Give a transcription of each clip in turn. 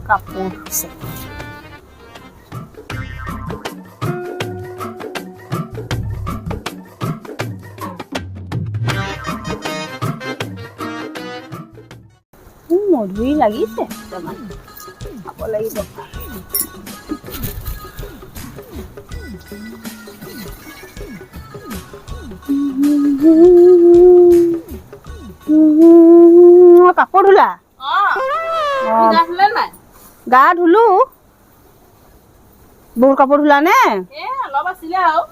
কাপোৰ আছে মধুৰি লাগিছে অকণমান খাব লাগিব কাপোৰ ধুলা গা ধুলো বহুত কাপোৰ ধুলা নে অলপ আছিলে আৰু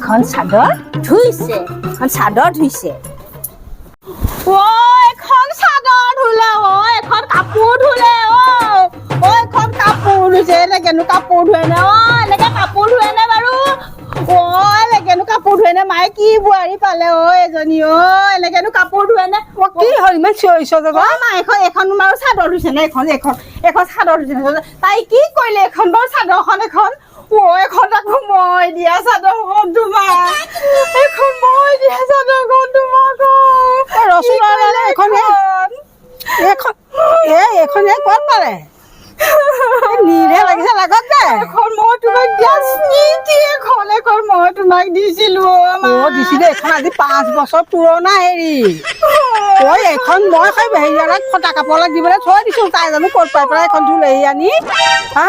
এখন চাদৰ ধুইছে এখন চাদৰ ধুইছে এখন চাদৰ ধুলে এখন কাপোৰ ধুলে এখন কাপোৰ ধুইছে এনেকেনো কাপোৰ ধুৱে নে এনেকে কাপোৰ ধুৱে নে বাৰু এনেকেনো কাপোৰ ধুৱে নে মায়ে কি বোৱাৰী পালে এজনী এনেকেনো কাপোৰ ধুৱে নে কি হ'ল ইমান চিঞৰিছ মা এখন বাৰু চাদৰ ধুইছে নে এখন চাদৰ ধুইছে তাই কি কৰিলে এখন বাৰু চাদৰখন এখন এখন আকৌ মই দিয়া চাদৰখন তোমাক এখন মই দিয়া চাদৰখন তোমাক এইখনে ক'ত পালে নিৰে লাগিছে লাগত দে এখন মই তোমাক দিয়া স্মৃতি এখন মই তোমাক দিছিলো দিছিলে এখন আজি 5 বছৰ পুৰণা হেৰি এখন মই হেৰিয়াক ফটা কাপোৰক দিবলৈ থৈ দিছো তাই জানো ক'ত পাই পেলাই এখন ধুলেহি আনি হা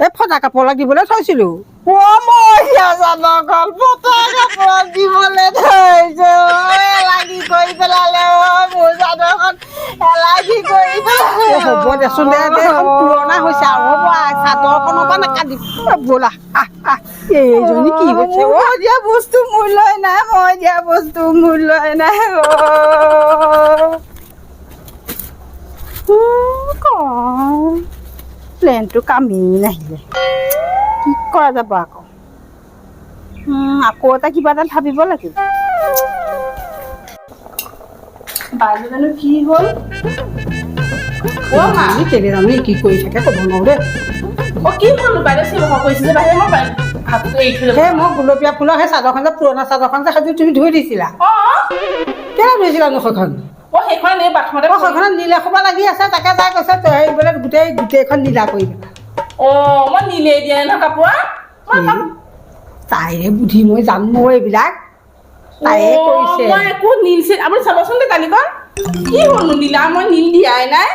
এই ফটা কাপোৰক দিবলৈ থৈছিলো মই চাদৰখন ফটা কাপোৰক দিবলৈ থৈছো লাগি কৰি পেলালে মোৰ চাদৰখন লাগি কৰি হ'ব দেচোন দে পুৰণা হৈছে আৰু হ'ব চাদৰখনৰ পৰা নাকান্দি ব'লা এইজনী কি হৈছে মই দিয়া বস্তু মূল্যই নাই মই দিয়া বস্তু মূল্যই নাই প্লেনটো কামেই নাহিলে কি কৰা যাব আকৌ এটা কিবা এটা ভাবিব লাগিব বাইদেউ জানো কি হ'ল কেলে জানো কি কৰি থাকে ক'ব নোৱাৰো দেই কি হ'ল বাইদেউ চিন্তা কৰিছে যে বাহিৰে মই হাতটো এৰি থৈ সেই মই গুলপীয়া ফুলৰ সেই চাদৰখন যে পুৰণা চাদৰখন যে সেইটো তুমি ধুই দিছিলা কেলে ধুইছিলানো সেইখন সেইখন এই বাথৰুমতে সেইখনত নীলা খোপা লাগি আছে তাকে তাই কৈছে তই বোলে গোটেইখন নীলা কৰি মই নীলে দিয়া নহয় কাপোৰ তাইৰে বুদ্ধি মই জানো এইবিলাক তাইয়ে কৰিছে মই একো নীল আপুনি চাবচোন দে কালিখন কি হ'লনো নীলা মই নীল দিয়াই নাই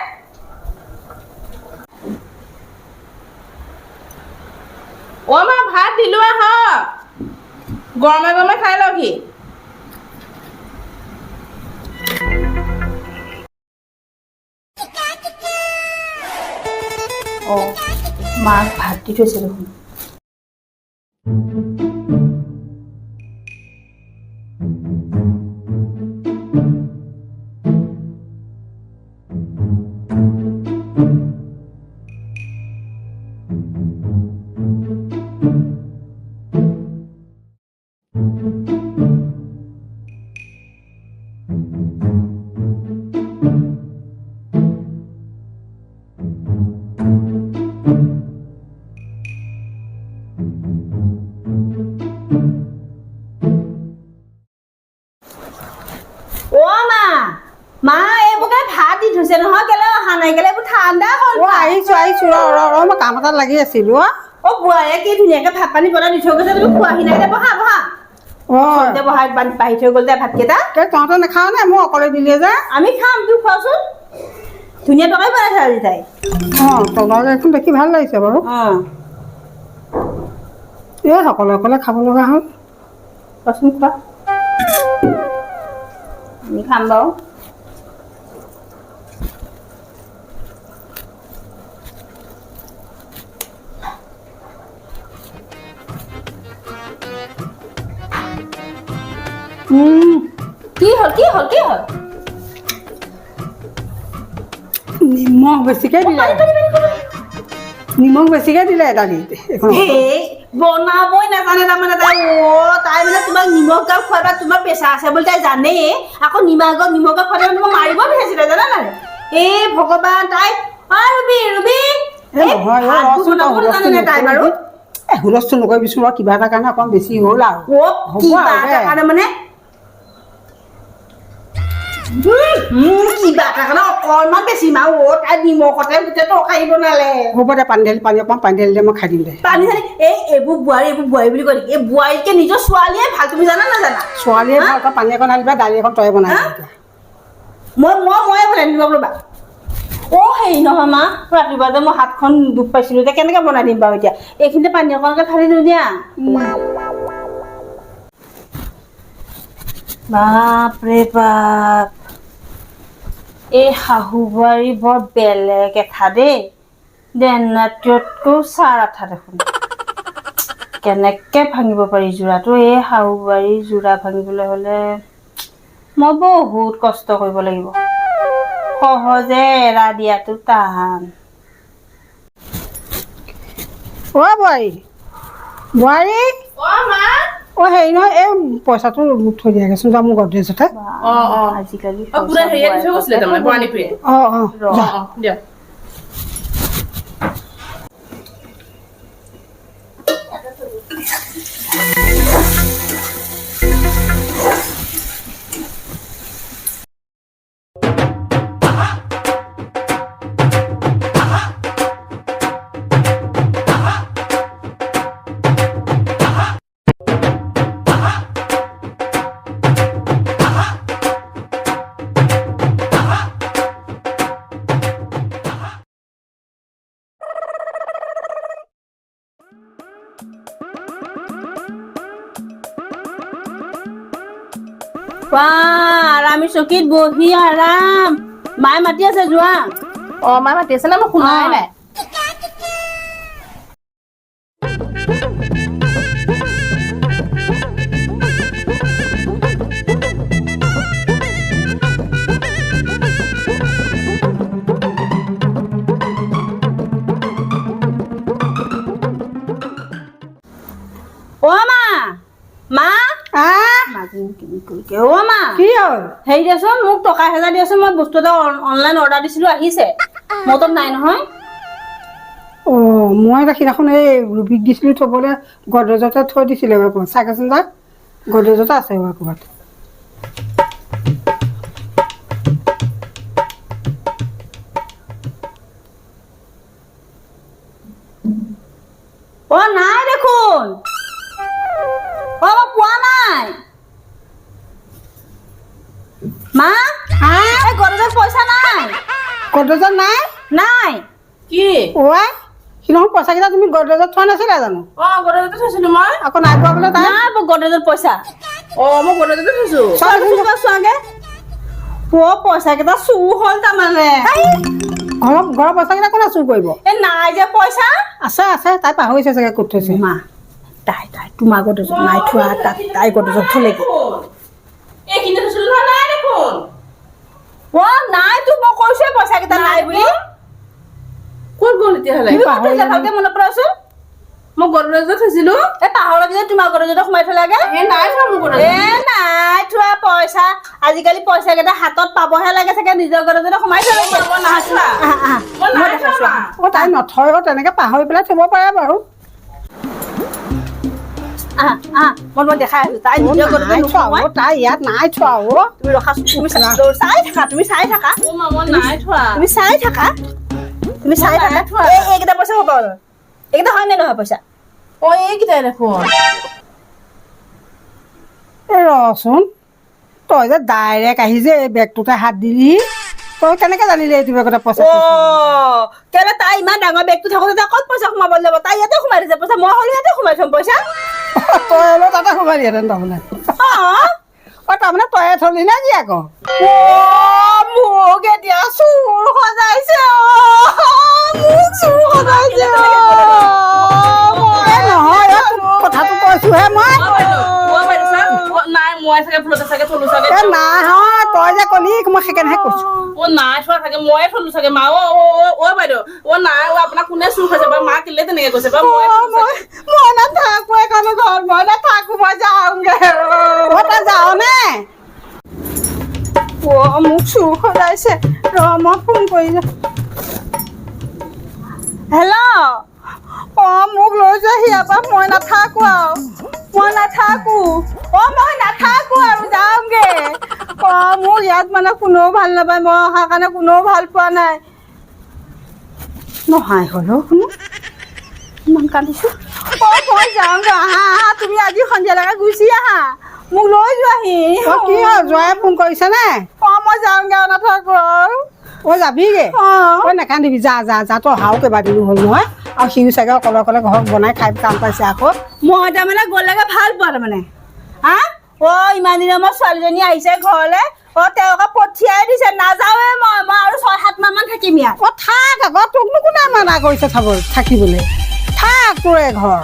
মা ভাত দিলো আহক গৰমে গৰমে খাই লওঁহি মাক ভাত দি থৈছে দেখোন মা এইবোৰকে ভাত দি থৈছে নহয় কেলে অহা নাই কেলে এইবোৰ ঠাণ্ডা হ'ল আহিছো মই কাম এটাত লাগি আছিলো বোৱাৰীয়ে কি ধুনীয়াকে ভাত পানী বনাই দি থৈ গৈছে তুমি খোৱাহি নাই দে বহা বহাই বাঢ়ি থৈ গ'ল দে ভাতকেইটা তহঁতে নাখাও নে মই অকলে দিলে যে আমি খাম তুমি খোৱাচোন ধুনীয়া টকাই বনাইছে আজি তাই তহঁতৰ এখন দেখি ভাল লাগিছে বাৰু এই সকলে অকলে খাব লগা হ'ল কচোন খোৱা আমি খাম বাৰু কি হ'ল নিমখ বেছিকৈ দিলে দালিত এখন বনাবই নাজানে তাৰমানে তাই তাই মানে তোমাক নিমখ গাল খোৱাবা তোমাৰ প্ৰেছাৰ আছে বুলি তাই জানেই আকৌ নিমখ গাল খোৱালে তোমাক মাৰিব বিচাৰিছিলে জানা নাই এই ভগৱান তাই ৰুবি হুলস্থুল নকৰিবিচোন বাৰু কিবা এটা কাৰণে অকণ বেছি হ'ল আৰু কিবা এটা কাৰণে মানে কিবা এটা কাৰণে অকণমান বেছি মা তাই নিমখতে গোটেই তৰকাৰী বনালে হ'ব দে পানী অকণ পানী ঢালি দে মই খাই দিম দে পানী ঢালি এইবোৰ বোৱাৰী বুলি কয় এই বোৱাৰীতকে নিজৰ ছোৱালীয়ে ভাল তুমি জানা নাজানা ছোৱালীয়ে ভাল তই পানী অকণ ঢালিবা দালি এখন তই বনাই মই বনাই দিম ৰ'বা হেৰি নহয় মা ৰাতিপুৱা যে মই হাতখন দুখ পাইছিলো এতিয়া কেনেকে বনাই দিম বাৰু এতিয়া এইখিনিতে পানী অকণকে ঢালি দিওঁ দিয়া বাপৰে বাপ এই শাহু বোৱাৰী বৰ বেলেগ এঠা দেই দেনাতকৈও চাৰ আঠা দেখোন কেনেকে ভাঙিব পাৰি যোৰাটো এই শাহু বোৱাৰী যোৰা ভাঙিবলৈ হ'লে মই বহুত কষ্ট কৰিব লাগিব সহজে এৰা দিয়াটো টান বোৱাৰী হেৰি নহয় এই পইচাটো থৈ দিয়াগৈচোন যা মোৰ গডৰেজতে আজিকালি আমি চকীত বহি আৰাম মায়ে মাতি আছে যোৱা মায়ে মাতি আছে না মই শুনাই নাই হেৰি দিয়াচোন মোক টকা 1000 দিয়াচোন মই বস্তু এটা অনলাইন অৰ্ডাৰ দিছিলো আহিছে মোৰ তাত নাই নহয় মই সিদিনাখন এই ৰুবিক দিছিলো থবলৈ গডৰেজতে থৈ দিছিলে চাইকেচোন তাক গডৰেজতে আছে ক'ৰবাত নাই দেখোন মই পোৱা নাই মা গডৰেজত পইচা নাই গডৰেজত নাই কি সিদিনাখন পইচাকেইটা তুমি গডৰেজত থোৱা নাছিলা জানো গডৰেজতে থৈছিলো মই আকৌ নাই পোৱা বোলে নাই গডৰেজত পইচা মই গডৰেজতে থৈছো চোৱাগে পইচাকেইটা চুৰ হ'ল তাৰমানে ঘৰৰ পইচাকেইটা কোনে চুৰ কৰিব নাই যে পইচা আছে তাই পাহৰিছে চাগে ক'ত থৈছে মা তাই তোমাৰ গডৰেজত নাই থোৱা তাই গডৰেজত থলেগে এইখিনি থৈছিলো নাই দেখোন নাইতো মই কৈছোৱে পইচাকেইটা নাই বুলি ক'ত গ'ল তেতিয়াহ'লে ভালকে মনত পেলাচোন মই গডৰেজত থৈছিলো পাহৰি যে তোমাৰ গডৰেজত সোমাই থলাগে নাই থোৱা মোৰ নাই থোৱা পইচা আজিকালি পইচা কেইটা হাতত পাবহে লাগে চাগে নিজৰ গডৰেজতে সোমাই থলে তাই নথয় তেনেকে পাহৰি পেলাই থব পাৰে বাৰু মই দেখাই আছো তাই নিজৰ গডৰেজত তাই ইয়াত নাই থোৱা তুমি ৰখা তুমি চাই থাকা এইকেইটা পইচা হ'ব এইকেইটা হয় নে নহয় পইচা এইকেইটাই দেখোন ৰচোন তই যে ডাইৰেক্ট আহি যে এই বেগটোতে হাত দিলি তই কেনেকে জানিলি এইটো বেগতে পইচা কেলে তাই ইমান ডাঙৰ বেগটো থাকোতে ক'ত পইচা সোমাব লাগিব তাই ইয়াতে সোমাই দিছে পইচা মই হ'লে ইয়াতে সোমাই থম পইচা তই হ'লেও তাতে সোমাই দিয়েহেঁতেন তাৰমানে তাৰমানে তয়ে থলি নে কি আকৌ মোক এতিয়া চুৰ সজাইছে নহয় কথাটো কৈছোহে মই মই চাগে ভুলতে চাগে থলো চাগে এ নাই হয় তই যে কলি মই সেইকাৰণেহে কৈছো অ নাই থোৱা চাগে ময়ে থলো চাগে মা অ বাইদেউ অ নাই অ আপোনাক কোনে চুৰ খাইছে বাৰু মা কেলে তেনেকে কৈছে বাৰু মই নাথাকো এখনো ঘৰত মই নাথাকো মই যাওঁগে তই যাও নে অ মোক চুৰ সজাইছে ৰ মই ফোন কৰি যাম হেল্ল' অ মোক লৈ যোৱাহি ইয়াৰ মই নাথাকো আৰু মই নাথাকো মই নাথাকো আৰু যাওঁগে অ মোক ইয়াত মানে কোনেও ভাল নাপায় মই অহাৰ কাৰণে কোনেও ভাল পোৱা নাই নহাই হ'লেও কোনো ইমান কান্দিছো মই যাওঁগে আহা আহা তুমি আজি সন্ধিয়ালৈকে গুচি আহা মোক লৈ যোৱাহি কি হ'ল জয়ে ফোন কৰিছে নে মই যাওঁগে আৰু নাথাকো আৰু যাবিগে নাকান্দিবি যা যা যা তই অহাও কেইবাদিনো হ'ল নহয় আৰু সিও চাগে অকলে অকলে ঘৰত বনাই খাই কাম পাইছে আকৌ মই তাৰমানে গ'লেগে ভাল পোৱা তাৰমানে হা ইমান দিনৰ মই ছোৱালীজনী আহিছে ঘৰলে তেওঁকে পঠিয়াই দিছে নাযাওৱে মই আৰু 6-7 মাহ মান থাকিম ইয়াত থাক আকৌ তোকনো কোনে মানা কৰিছে থাকিবলৈ থাক তোৰে ঘৰ